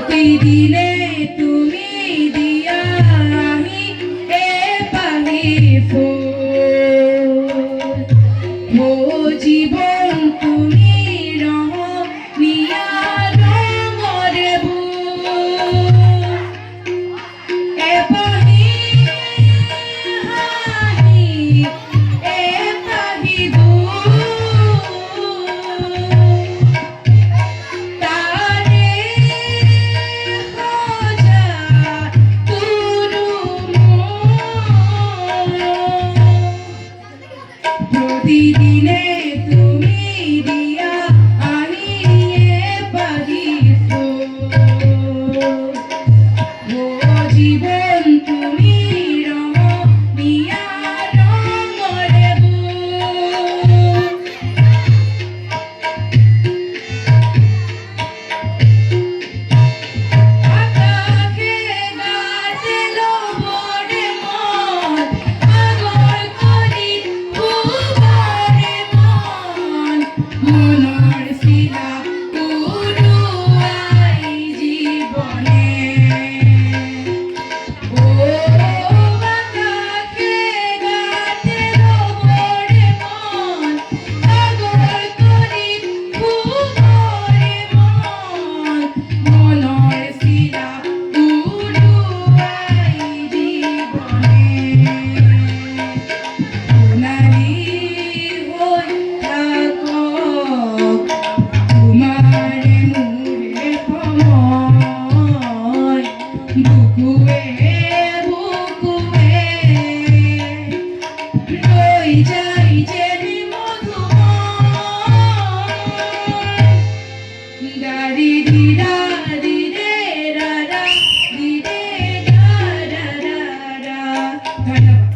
প্রতিদিনে তুমি দিয়া আমি এ পাহি ফুল ও জীবন তুমি রহ নিয়া রঙর বুল এ পাহি হাহি এ পাহি দুল তারে খোঁজা তুরু প্রতিদিনে তুমি দিয়া আমি এ পাহি ফুল ও জীবন তুমি রহ নিয়া রঙর বুল আকাশে গাছে লোবরে মন পাগল করি ভুবরে মন মনর শিলা উড়ুয়াই জীবনে ও আকাশে গাছে লোবরে মন পাগল করি ভুবরে মন মনর শিলা উড়ুয়াই জীবনে সোনালি হই থাকক তোমার মুরে সময় বুকুয়ে বুকুয়ে রই যাই চেরি মধুময় দারি দিরা দিরে রা রা দিরে রা রা রা রা ধন্যবাদ।